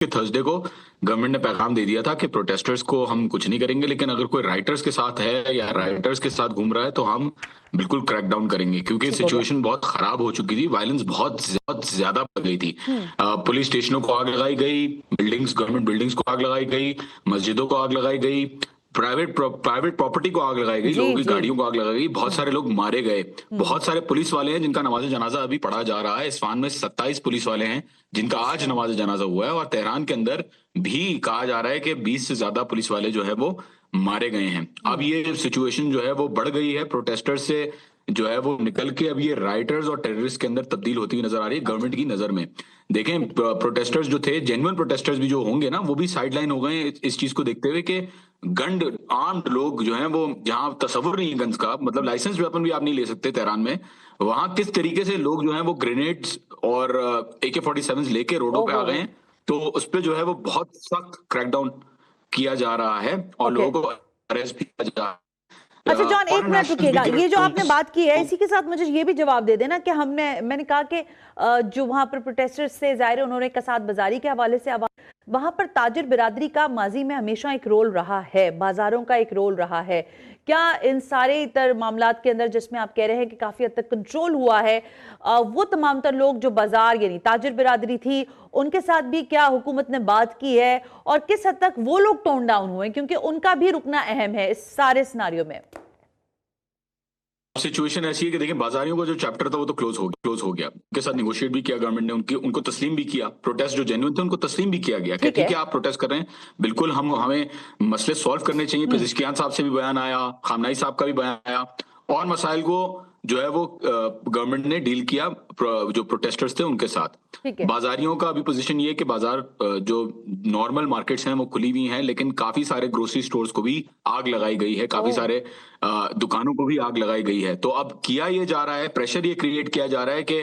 कि थर्सडे को गवर्नमेंट ने पैगाम दे दिया था कि प्रोटेस्टर्स को हम कुछ नहीं करेंगे, लेकिन अगर कोई राइटर्स के साथ है या राइटर्स के साथ घूम रहा है तो हम बिल्कुल क्रैकडाउन करेंगे, क्योंकि ठीक हो गया। सिचुएशन बहुत खराब हो चुकी थी। वायलेंस बहुत ज्यादा बढ़ गई थी। पुलिस स्टेशनों को आग लगाई गई, बिल्डिंग्स, गवर्नमेंट बिल्डिंग्स को आग लगाई गई, मस्जिदों को आग लगाई गई, प्राइवेट प्रॉपर्टी को आग लगाई गई, जी लोगों की जी। गाड़ियों को आग लगाई गई, बहुत सारे लोग मारे गए। बहुत सारे पुलिस वाले हैं जिनका नमाज जनाजा अभी पढ़ा जा रहा है। इस्फहान में 27 पुलिस वाले हैं जिनका आज नमाज जनाजा हुआ है, और तेहरान के अंदर भी कहा जा रहा है कि 20 से ज्यादा पुलिस वाले जो है वो मारे गए हैं। अब ये सिचुएशन जो है वो बढ़ गई है, प्रोटेस्टर्स से जो है वो निकल के अब ये राइटर्स और टेररिस्ट के अंदर तब्दील होती हुई नजर आ रही है गवर्नमेंट की नजर में। देखें, प्रोटेस्टर्स जो थे, जेन्युइन प्रोटेस्टर्स भी जो होंगे ना, वो भी साइडलाइन हो गए हैं इस चीज को देखते हुए कि गंड आर्म्ड लोग जो हैं वो, जहां तस्वुर नहीं है गन्स का, मतलब लाइसेंस वेपन भी आप नहीं ले सकते तेहरान में, वहां किस तरीके से लोग जो हैं वो ग्रेनेड्स और AK-47 लेके रोडों पे आ ओहो। गए हैं। तो उस पे जो है वो बहुत सख्त क्रैकडाउन किया जा रहा है और ओके। लोगों को अरेस्ट भी किया जा रहा है। अच्छा जॉन, एक फॉरेन मिनट नेशनल्स भी रुकिएगा। ये जो आपने गिरफ्तार। बात की है इसी के साथ मुझे ये भी जवाब दे देना कि मैंने कहा कि जो वहां पर प्रोटेस्टर्स से जाहिर है उन्होंने कसाद बाजारी के हवाले से वहां पर ताजिर बिरादरी का माजी में हमेशा एक रोल रहा है, बाजारों का एक रोल रहा है। क्या इन सारे इतर मामलात के अंदर जिसमें आप कह रहे हैं कि काफी हद तक कंट्रोल हुआ है, वो तमाम तर लोग जो बाजार यानी ताजिर बिरादरी थी उनके साथ भी क्या हुकूमत ने बात की है, और किस हद तक वो लोग टोन डाउन हुए, क्योंकि उनका भी रुकना अहम है इस सारे सिनारियो में। सिचुएशन ऐसी है कि देखिए, बाजारियों का जो चैप्टर था वो तो क्लोज हो गया। उनके साथ निगोशिएट भी किया गवर्नमेंट ने, उनको तस्लीम भी किया। प्रोटेस्ट जो जेन्युइन थे उनको तस्लीम भी किया गया कि ठीक है। ठीक है, आप प्रोटेस्ट कर रहे हैं, बिल्कुल हमें मसले सॉल्व करने चाहिए। पेजिशकियान साहब से भी बयान आया, खामनाई साहब का भी बयान आया, और मसाइल को जो है वो गवर्नमेंट ने डील किया जो प्रोटेस्टर्स थे उनके साथ। ठीक है। बाजारियों का अभी पोजीशन ये है कि बाजार जो नॉर्मल मार्केट्स हैं वो खुली हुई हैं, लेकिन काफी सारे ग्रोसरी स्टोर्स को भी आग लगाई गई है, काफी सारे दुकानों को भी आग लगाई गई है। तो अब किया ये जा रहा है, प्रेशर ये क्रिएट किया जा रहा है कि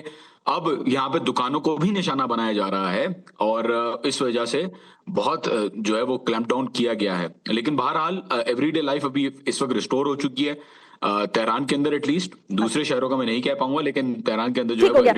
अब यहाँ पे दुकानों को भी निशाना बनाया जा रहा है, और इस वजह से बहुत जो है वो क्लैंप डाउन किया गया है। लेकिन बहरहाल एवरीडे लाइफ अभी इस वक्त रिस्टोर हो चुकी है तेहरान के अंदर, एटलीस्ट। दूसरे शहरों का मैं नहीं कह पाऊंगा, लेकिन तेहरान के अंदर जो ठीक हो है गया। वो